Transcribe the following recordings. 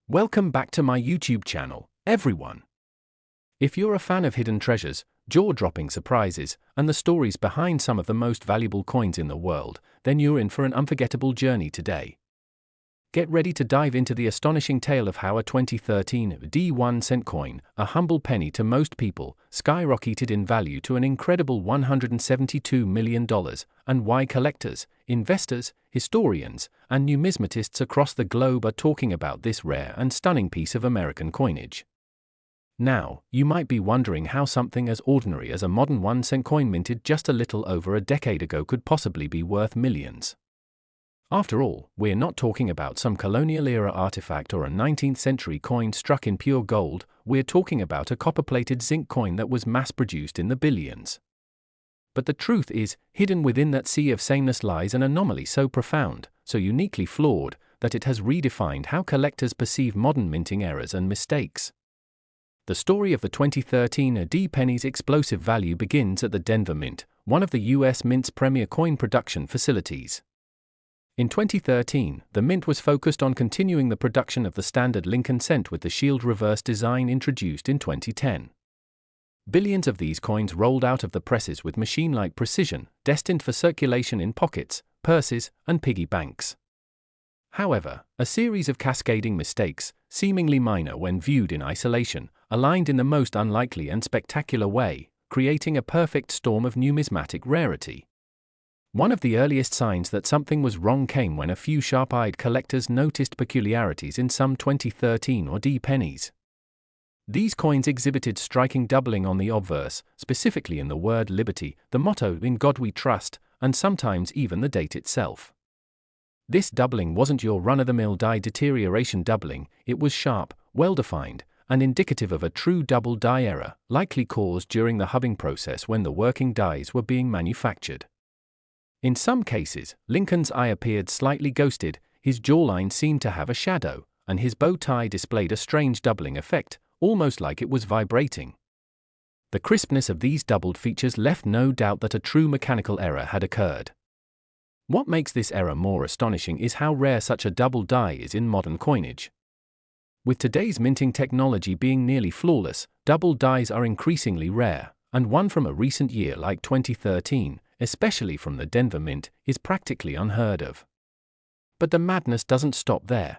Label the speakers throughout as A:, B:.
A: Welcome back to my YouTube channel, everyone. If you're a fan of hidden treasures, jaw-dropping surprises, and the stories behind some of the most valuable coins in the world, then you're in for an unforgettable journey today. Get ready to dive into the astonishing tale of how a 2013 D1 cent coin, a humble penny to most people, skyrocketed in value to an incredible $172 million, and why collectors, investors, historians, and numismatists across the globe are talking about this rare and stunning piece of American coinage. Now, you might be wondering how something as ordinary as a modern 1-cent coin minted just a little over a decade ago could possibly be worth millions. After all, we're not talking about some colonial-era artifact or a 19th-century coin struck in pure gold, we're talking about a copper-plated zinc coin that was mass-produced in the billions. But the truth is, hidden within that sea of sameness lies an anomaly so profound, so uniquely flawed, that it has redefined how collectors perceive modern minting errors and mistakes. The story of the 2013 D penny's explosive value begins at the Denver Mint, one of the U.S. Mint's premier coin production facilities. In 2013, the Mint was focused on continuing the production of the standard Lincoln cent with the shield reverse design introduced in 2010. Billions of these coins rolled out of the presses with machine-like precision, destined for circulation in pockets, purses, and piggy banks. However, a series of cascading mistakes, seemingly minor when viewed in isolation, aligned in the most unlikely and spectacular way, creating a perfect storm of numismatic rarity. One of the earliest signs that something was wrong came when a few sharp-eyed collectors noticed peculiarities in some 2013 D pennies. These coins exhibited striking doubling on the obverse, specifically in the word liberty, the motto "In God We Trust," and sometimes even the date itself. This doubling wasn't your run-of-the-mill die deterioration doubling, it was sharp, well-defined, and indicative of a true double die error, likely caused during the hubbing process when the working dies were being manufactured. In some cases, Lincoln's eye appeared slightly ghosted, his jawline seemed to have a shadow, and his bow tie displayed a strange doubling effect, almost like it was vibrating. The crispness of these doubled features left no doubt that a true mechanical error had occurred. What makes this error more astonishing is how rare such a double die is in modern coinage. With today's minting technology being nearly flawless, double dies are increasingly rare, and one from a recent year like 2013, especially from the Denver Mint, is practically unheard of. But the madness doesn't stop there.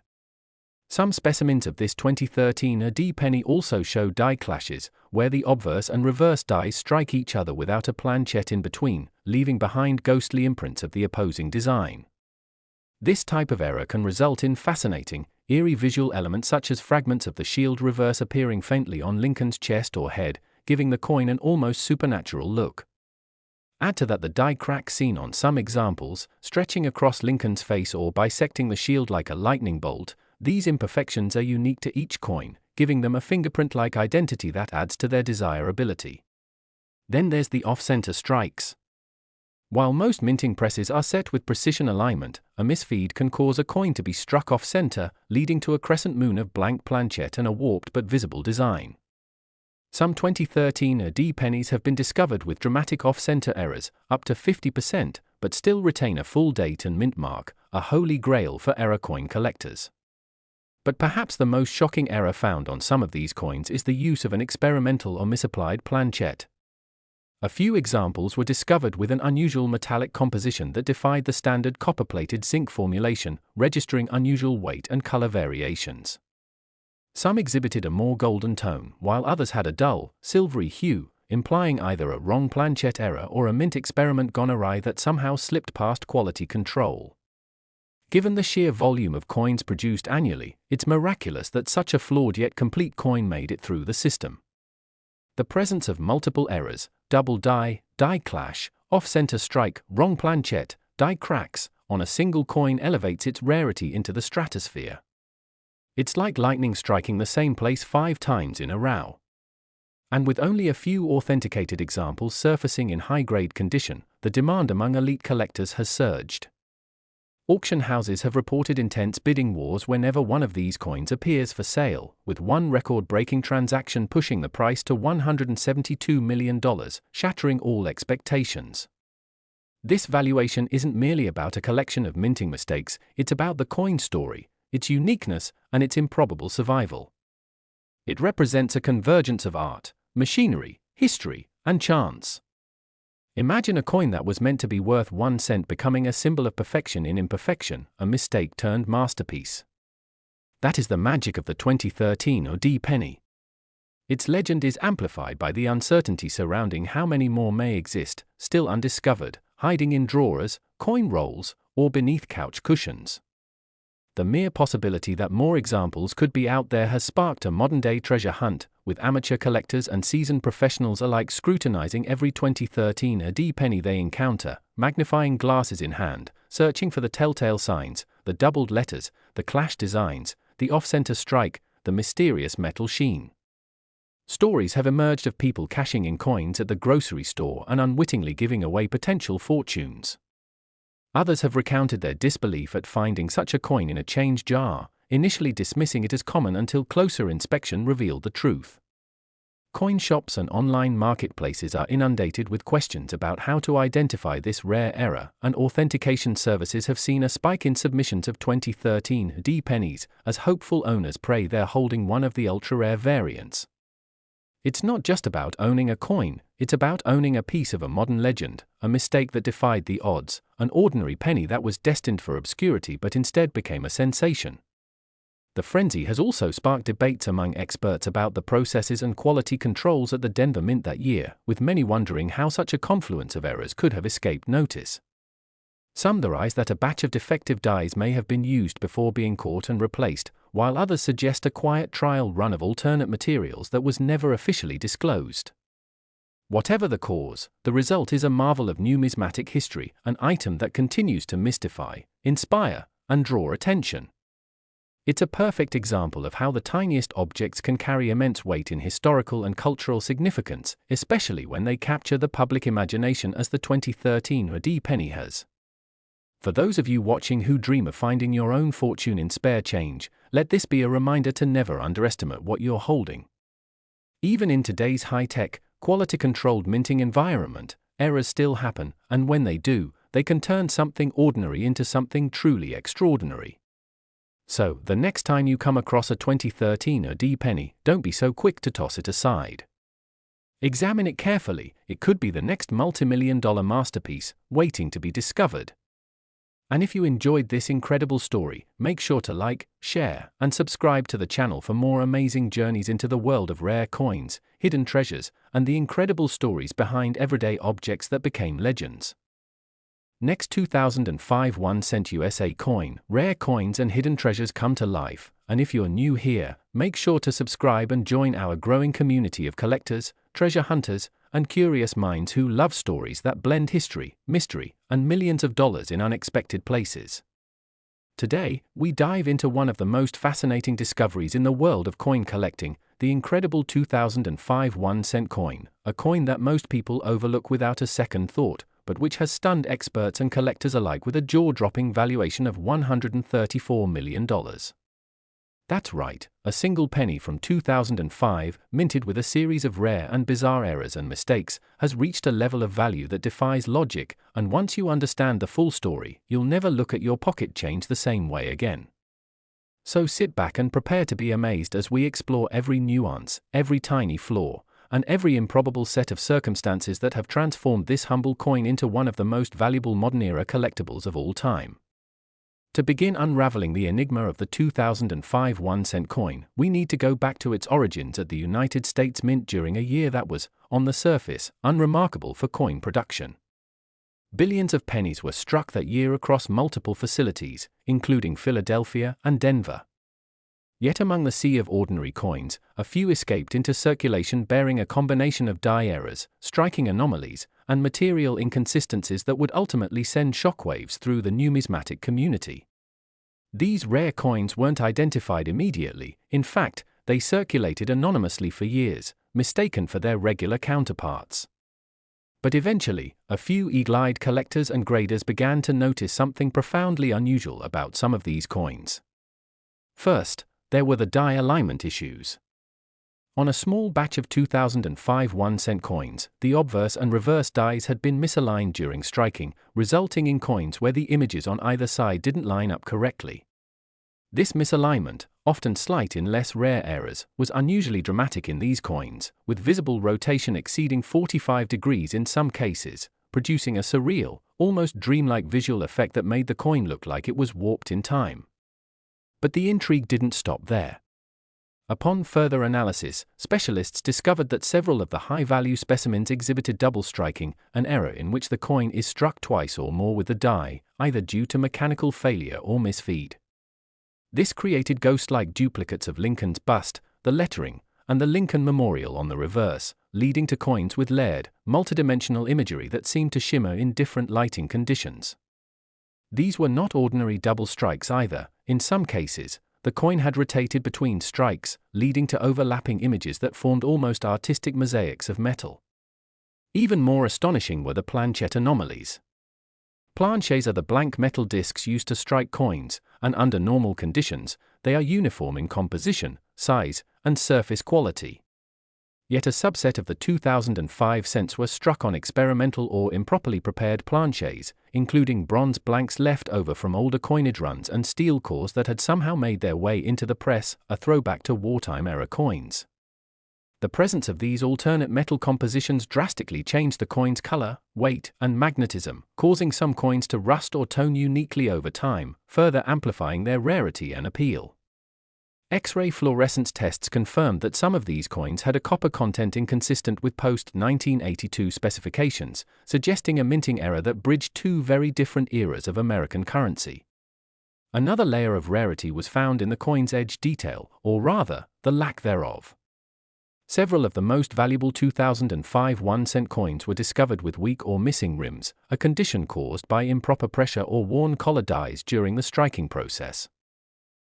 A: Some specimens of this 2013 D penny also show die clashes, where the obverse and reverse dies strike each other without a planchet in between, leaving behind ghostly imprints of the opposing design. This type of error can result in fascinating, eerie visual elements such as fragments of the shield reverse appearing faintly on Lincoln's chest or head, giving the coin an almost supernatural look. Add to that the die crack seen on some examples, stretching across Lincoln's face or bisecting the shield like a lightning bolt. These imperfections are unique to each coin, giving them a fingerprint-like identity that adds to their desirability. Then there's the off-center strikes. While most minting presses are set with precision alignment, a misfeed can cause a coin to be struck off-center, leading to a crescent moon of blank planchet and a warped but visible design. Some 2013 D pennies have been discovered with dramatic off-center errors, up to 50%, but still retain a full date and mint mark, a holy grail for error coin collectors. But perhaps the most shocking error found on some of these coins is the use of an experimental or misapplied planchet. A few examples were discovered with an unusual metallic composition that defied the standard copper-plated zinc formulation, registering unusual weight and color variations. Some exhibited a more golden tone, while others had a dull, silvery hue, implying either a wrong planchet error or a mint experiment gone awry that somehow slipped past quality control. Given the sheer volume of coins produced annually, it's miraculous that such a flawed yet complete coin made it through the system. The presence of multiple errors, double die clash, off-center strike, wrong planchet, die cracks, on a single coin elevates its rarity into the stratosphere. It's like lightning striking the same place 5 times in a row. And with only a few authenticated examples surfacing in high-grade condition, the demand among elite collectors has surged. Auction houses have reported intense bidding wars whenever one of these coins appears for sale, with one record-breaking transaction pushing the price to $172 million, shattering all expectations. This valuation isn't merely about a collection of minting mistakes, it's about the coin story, its uniqueness, and its improbable survival. It represents a convergence of art, machinery, history, and chance. Imagine a coin that was meant to be worth 1 cent becoming a symbol of perfection in imperfection, a mistake turned masterpiece. That is the magic of the 2013 OD penny. Its legend is amplified by the uncertainty surrounding how many more may exist, still undiscovered, hiding in drawers, coin rolls, or beneath couch cushions. The mere possibility that more examples could be out there has sparked a modern-day treasure hunt, with amateur collectors and seasoned professionals alike scrutinizing every 2013 OD penny they encounter, magnifying glasses in hand, searching for the telltale signs, the doubled letters, the clash designs, the off-center strike, the mysterious metal sheen. Stories have emerged of people cashing in coins at the grocery store and unwittingly giving away potential fortunes. Others have recounted their disbelief at finding such a coin in a change jar, initially dismissing it as common until closer inspection revealed the truth. Coin shops and online marketplaces are inundated with questions about how to identify this rare error, and authentication services have seen a spike in submissions of 2013 OD pennies as hopeful owners pray they're holding one of the ultra-rare variants. It's not just about owning a coin, it's about owning a piece of a modern legend, a mistake that defied the odds, an ordinary penny that was destined for obscurity but instead became a sensation. The frenzy has also sparked debates among experts about the processes and quality controls at the Denver Mint that year, with many wondering how such a confluence of errors could have escaped notice. Some theorize that a batch of defective dies may have been used before being caught and replaced, while others suggest a quiet trial run of alternate materials that was never officially disclosed. Whatever the cause, the result is a marvel of numismatic history, an item that continues to mystify, inspire, and draw attention. It's a perfect example of how the tiniest objects can carry immense weight in historical and cultural significance, especially when they capture the public imagination as the 2013 OD penny has. For those of you watching who dream of finding your own fortune in spare change, let this be a reminder to never underestimate what you're holding. Even in today's high-tech, quality-controlled minting environment, errors still happen, and when they do, they can turn something ordinary into something truly extraordinary. So, the next time you come across a 2013 OD penny, don't be so quick to toss it aside. Examine it carefully, it could be the next multi-million-dollar masterpiece, waiting to be discovered. And if you enjoyed this incredible story, make sure to like, share, and subscribe to the channel for more amazing journeys into the world of rare coins, hidden treasures, and the incredible stories behind everyday objects that became legends. Next 2005 1 cent USA coin, rare coins and hidden treasures come to life, and if you're new here, make sure to subscribe and join our growing community of collectors, treasure hunters, and curious minds who love stories that blend history, mystery, and millions of dollars in unexpected places. Today, we dive into one of the most fascinating discoveries in the world of coin collecting, the incredible 2005 1 cent coin, a coin that most people overlook without a second thought, but which has stunned experts and collectors alike with a jaw-dropping valuation of $134 million. That's right, a single penny from 2005, minted with a series of rare and bizarre errors and mistakes, has reached a level of value that defies logic, and once you understand the full story, you'll never look at your pocket change the same way again. So sit back and prepare to be amazed as we explore every nuance, every tiny flaw, and every improbable set of circumstances that have transformed this humble coin into one of the most valuable modern-era collectibles of all time. To begin unraveling the enigma of the 2005 1 cent coin, we need to go back to its origins at the United States Mint during a year that was, on the surface, unremarkable for coin production. Billions of pennies were struck that year across multiple facilities, including Philadelphia and Denver. Yet among the sea of ordinary coins, a few escaped into circulation bearing a combination of die errors, striking anomalies, and material inconsistencies that would ultimately send shockwaves through the numismatic community. These rare coins weren't identified immediately, in fact, they circulated anonymously for years, mistaken for their regular counterparts. But eventually, a few eagle-eyed collectors and graders began to notice something profoundly unusual about some of these coins. First, there were the die alignment issues. On a small batch of 2005 1 cent coins, the obverse and reverse dies had been misaligned during striking, resulting in coins where the images on either side didn't line up correctly. This misalignment, often slight in less rare errors, was unusually dramatic in these coins, with visible rotation exceeding 45 degrees in some cases, producing a surreal, almost dreamlike visual effect that made the coin look like it was warped in time. But the intrigue didn't stop there. Upon further analysis, specialists discovered that several of the high-value specimens exhibited double striking, an error in which the coin is struck twice or more with the die, either due to mechanical failure or misfeed. This created ghost-like duplicates of Lincoln's bust, the lettering, and the Lincoln Memorial on the reverse, leading to coins with layered, multidimensional imagery that seemed to shimmer in different lighting conditions. These were not ordinary double strikes either. In some cases, the coin had rotated between strikes, leading to overlapping images that formed almost artistic mosaics of metal. Even more astonishing were the planchette anomalies. Planchets are the blank metal discs used to strike coins, and under normal conditions, they are uniform in composition, size, and surface quality. Yet a subset of the 2005 cents were struck on experimental or improperly prepared planchets, including bronze blanks left over from older coinage runs and steel cores that had somehow made their way into the press, a throwback to wartime-era coins. The presence of these alternate metal compositions drastically changed the coin's color, weight, and magnetism, causing some coins to rust or tone uniquely over time, further amplifying their rarity and appeal. X-ray fluorescence tests confirmed that some of these coins had a copper content inconsistent with post-1982 specifications, suggesting a minting error that bridged two very different eras of American currency. Another layer of rarity was found in the coin's edge detail, or rather, the lack thereof. Several of the most valuable 2005 1-cent coins were discovered with weak or missing rims, a condition caused by improper pressure or worn collar dies during the striking process.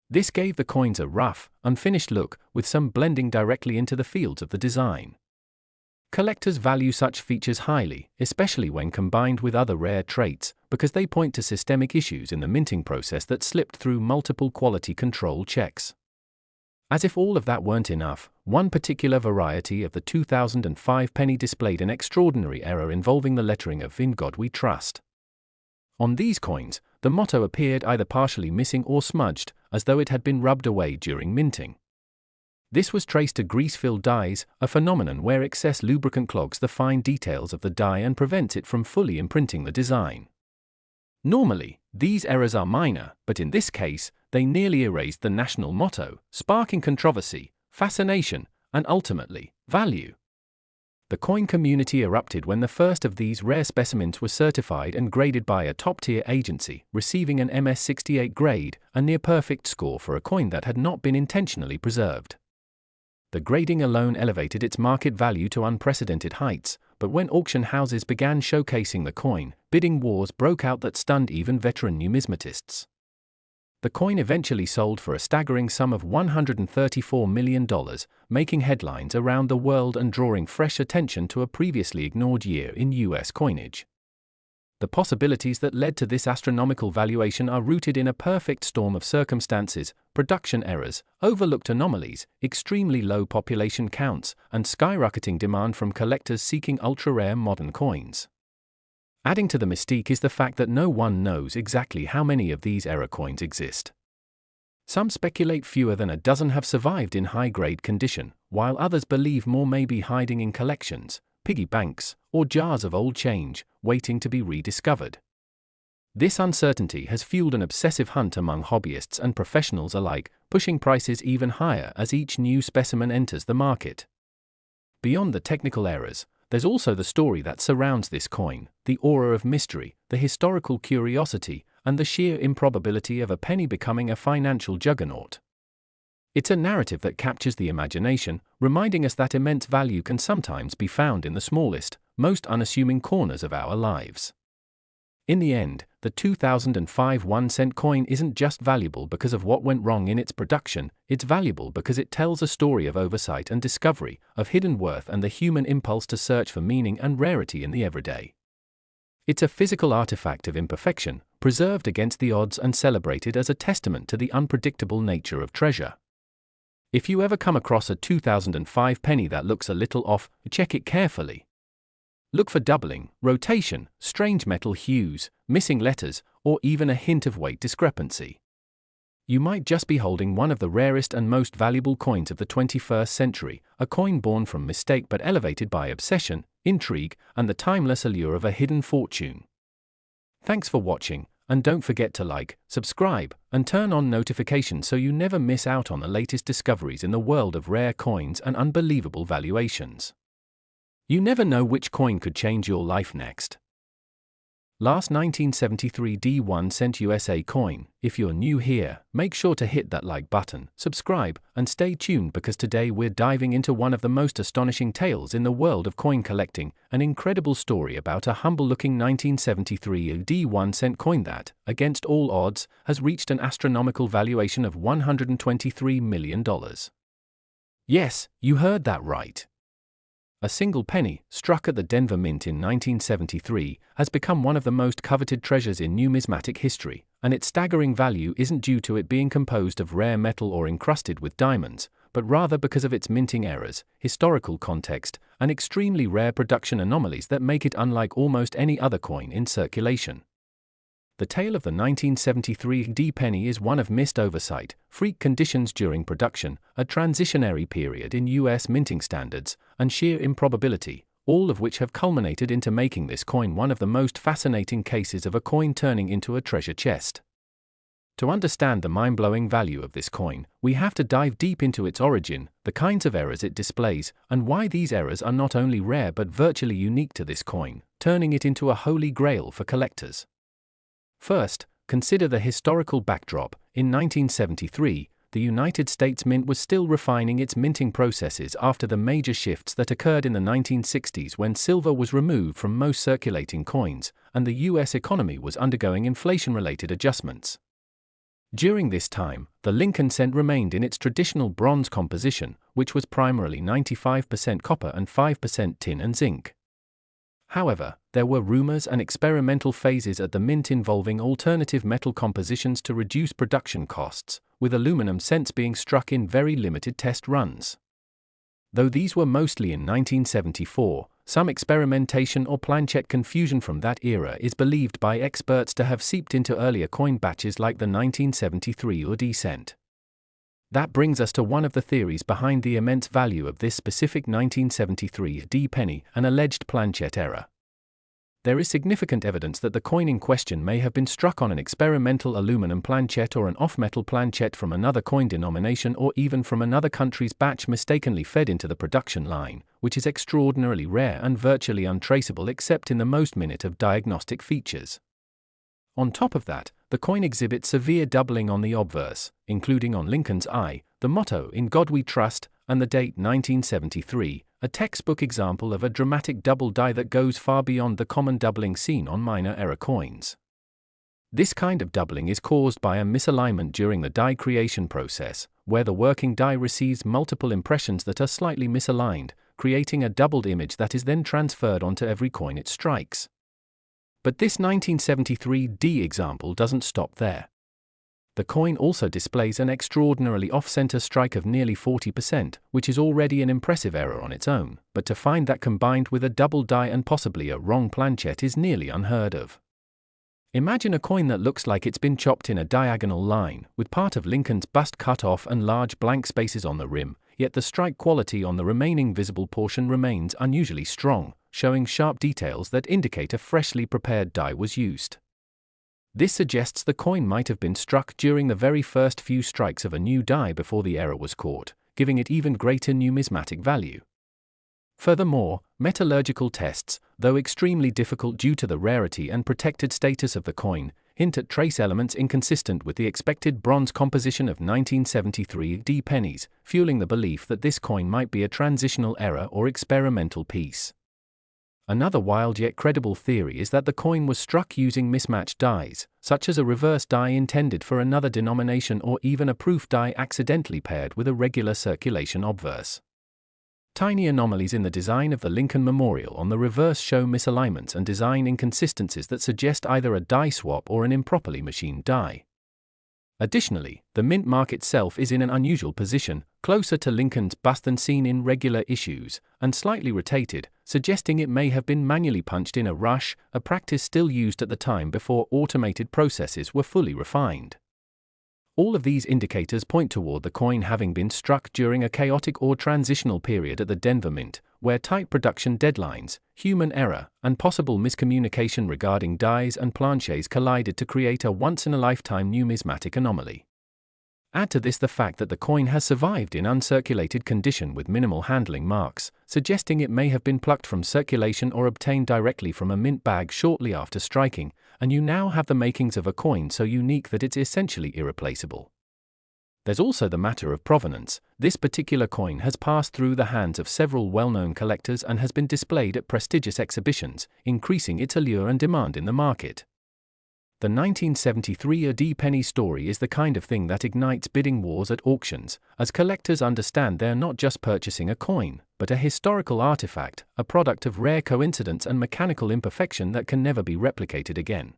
A: This gave the coins a rough, unfinished look, with some blending directly into the fields of the design. Collectors value such features highly, especially when combined with other rare traits, because they point to systemic issues in the minting process that slipped through multiple quality control checks. As if all of that weren't enough, one particular variety of the 2005 penny displayed an extraordinary error involving the lettering of "In God We Trust." On these coins, the motto appeared either partially missing or smudged, as though it had been rubbed away during minting. This was traced to grease-filled dies, a phenomenon where excess lubricant clogs the fine details of the die and prevents it from fully imprinting the design. Normally, these errors are minor, but in this case, they nearly erased the national motto, sparking controversy, fascination, and ultimately, value. The coin community erupted when the first of these rare specimens were certified and graded by a top-tier agency, receiving an MS-68 grade, a near-perfect score for a coin that had not been intentionally preserved. The grading alone elevated its market value to unprecedented heights, but when auction houses began showcasing the coin, bidding wars broke out that stunned even veteran numismatists. The coin eventually sold for a staggering sum of $134 million, making headlines around the world and drawing fresh attention to a previously ignored year in U.S. coinage. The possibilities that led to this astronomical valuation are rooted in a perfect storm of circumstances: production errors, overlooked anomalies, extremely low population counts, and skyrocketing demand from collectors seeking ultra-rare modern coins. Adding to the mystique is the fact that no one knows exactly how many of these error coins exist. Some speculate fewer than a dozen have survived in high-grade condition, while others believe more may be hiding in collections, piggy banks, or jars of old change, waiting to be rediscovered. This uncertainty has fueled an obsessive hunt among hobbyists and professionals alike, pushing prices even higher as each new specimen enters the market. Beyond the technical errors, there's also the story that surrounds this coin, the aura of mystery, the historical curiosity, and the sheer improbability of a penny becoming a financial juggernaut. It's a narrative that captures the imagination, reminding us that immense value can sometimes be found in the smallest, most unassuming corners of our lives. In the end, the 2005 1-cent coin isn't just valuable because of what went wrong in its production, it's valuable because it tells a story of oversight and discovery, of hidden worth and the human impulse to search for meaning and rarity in the everyday. It's a physical artifact of imperfection, preserved against the odds and celebrated as a testament to the unpredictable nature of treasure. If you ever come across a 2005 penny that looks a little off, check it carefully. Look for doubling, rotation, strange metal hues, missing letters, or even a hint of weight discrepancy. You might just be holding one of the rarest and most valuable coins of the 21st century, a coin born from mistake but elevated by obsession, intrigue, and the timeless allure of a hidden fortune. Thanks for watching, and don't forget to like, subscribe, and turn on notifications so you never miss out on the latest discoveries in the world of rare coins and unbelievable valuations. You never know which coin could change your life next. Last 1973 D1 cent USA coin. If you're new here, make sure to hit that like button, subscribe, and stay tuned because today we're diving into one of the most astonishing tales in the world of coin collecting, an incredible story about a humble-looking 1973 D1 cent coin that, against all odds, has reached an astronomical valuation of $123 million. Yes, you heard that right. A single penny, struck at the Denver Mint in 1973, has become one of the most coveted treasures in numismatic history, and its staggering value isn't due to it being composed of rare metal or encrusted with diamonds, but rather because of its minting errors, historical context, and extremely rare production anomalies that make it unlike almost any other coin in circulation. The tale of the 1973 D penny is one of missed oversight, freak conditions during production, a transitionary period in U.S. minting standards, and sheer improbability, all of which have culminated into making this coin one of the most fascinating cases of a coin turning into a treasure chest. To understand the mind-blowing value of this coin, we have to dive deep into its origin, the kinds of errors it displays, and why these errors are not only rare but virtually unique to this coin, turning it into a holy grail for collectors. First, consider the historical backdrop. In 1973, the United States Mint was still refining its minting processes after the major shifts that occurred in the 1960s when silver was removed from most circulating coins, and the U.S. economy was undergoing inflation-related adjustments. During this time, the Lincoln cent remained in its traditional bronze composition, which was primarily 95% copper and 5% tin and zinc. However, there were rumors and experimental phases at the Mint involving alternative metal compositions to reduce production costs, with aluminum cents being struck in very limited test runs. Though these were mostly in 1974, some experimentation or planchet confusion from that era is believed by experts to have seeped into earlier coin batches like the 1973 UD cent. That brings us to one of the theories behind the immense value of this specific 1973 D penny, an alleged planchet error. There is significant evidence that the coin in question may have been struck on an experimental aluminum planchet or an off-metal planchet from another coin denomination or even from another country's batch mistakenly fed into the production line, which is extraordinarily rare and virtually untraceable except in the most minute of diagnostic features. On top of that, the coin exhibits severe doubling on the obverse, including on Lincoln's eye, the motto "In God We Trust," and the date 1973, a textbook example of a dramatic double die that goes far beyond the common doubling seen on minor error coins. This kind of doubling is caused by a misalignment during the die creation process, where the working die receives multiple impressions that are slightly misaligned, creating a doubled image that is then transferred onto every coin it strikes. But this 1973 D example doesn't stop there. The coin also displays an extraordinarily off-center strike of nearly 40%, which is already an impressive error on its own, but to find that combined with a double die and possibly a wrong planchet is nearly unheard of. Imagine a coin that looks like it's been chopped in a diagonal line, with part of Lincoln's bust cut off and large blank spaces on the rim, yet the strike quality on the remaining visible portion remains unusually strong, showing sharp details that indicate a freshly prepared die was used. This suggests the coin might have been struck during the very first few strikes of a new die before the error was caught, giving it even greater numismatic value. Furthermore, metallurgical tests, though extremely difficult due to the rarity and protected status of the coin, hint at trace elements inconsistent with the expected bronze composition of 1973 D pennies, fueling the belief that this coin might be a transitional error or experimental piece. Another wild yet credible theory is that the coin was struck using mismatched dies, such as a reverse die intended for another denomination or even a proof die accidentally paired with a regular circulation obverse. Tiny anomalies in the design of the Lincoln Memorial on the reverse show misalignments and design inconsistencies that suggest either a die swap or an improperly machined die. Additionally, the mint mark itself is in an unusual position, closer to Lincoln's bust than seen in regular issues, and slightly rotated, suggesting it may have been manually punched in a rush, a practice still used at the time before automated processes were fully refined. All of these indicators point toward the coin having been struck during a chaotic or transitional period at the Denver Mint, where tight production deadlines, human error, and possible miscommunication regarding dies and planches collided to create a once-in-a-lifetime numismatic anomaly. Add to this the fact that the coin has survived in uncirculated condition with minimal handling marks, suggesting it may have been plucked from circulation or obtained directly from a mint bag shortly after striking, and you now have the makings of a coin so unique that it's essentially irreplaceable. There's also the matter of provenance. This particular coin has passed through the hands of several well-known collectors and has been displayed at prestigious exhibitions, increasing its allure and demand in the market. The 1973 A.D. penny story is the kind of thing that ignites bidding wars at auctions, as collectors understand they're not just purchasing a coin, but a historical artifact, a product of rare coincidence and mechanical imperfection that can never be replicated again.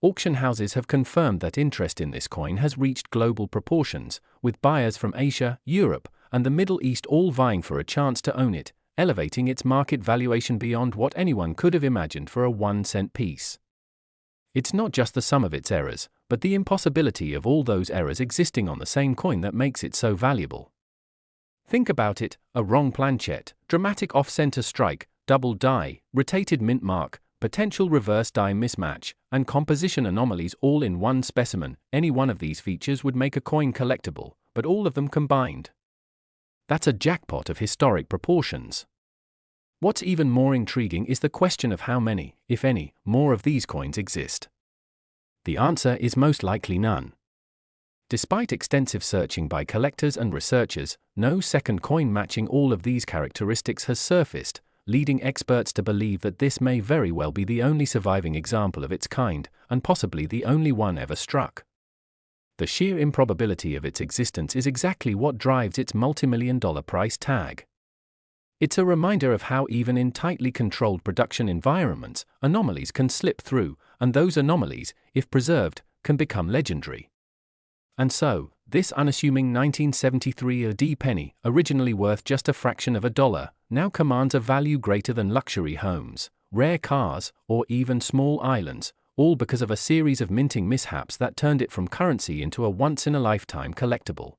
A: Auction houses have confirmed that interest in this coin has reached global proportions, with buyers from Asia, Europe, and the Middle East all vying for a chance to own it, elevating its market valuation beyond what anyone could have imagined for a 1-cent piece. It's not just the sum of its errors, but the impossibility of all those errors existing on the same coin that makes it so valuable. Think about it: a wrong planchet, dramatic off-center strike, double die, rotated mint mark, potential reverse die mismatch, and composition anomalies all in one specimen. Any one of these features would make a coin collectible, but all of them combined. That's a jackpot of historic proportions. What's even more intriguing is the question of how many, if any, more of these coins exist. The answer is most likely none. Despite extensive searching by collectors and researchers, no second coin matching all of these characteristics has surfaced, leading experts to believe that this may very well be the only surviving example of its kind, and possibly the only one ever struck. The sheer improbability of its existence is exactly what drives its multimillion-dollar price tag. It's a reminder of how even in tightly controlled production environments, anomalies can slip through, and those anomalies, if preserved, can become legendary. And so, this unassuming 1973 A.D. penny, originally worth just a fraction of a dollar, now commands a value greater than luxury homes, rare cars, or even small islands, all because of a series of minting mishaps that turned it from currency into a once-in-a-lifetime collectible.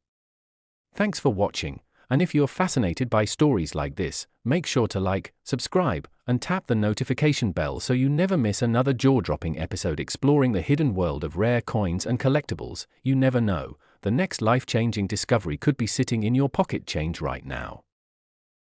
A: Thanks for watching. And if you're fascinated by stories like this, make sure to like, subscribe, and tap the notification bell so you never miss another jaw-dropping episode exploring the hidden world of rare coins and collectibles. You never know, the next life-changing discovery could be sitting in your pocket change right now.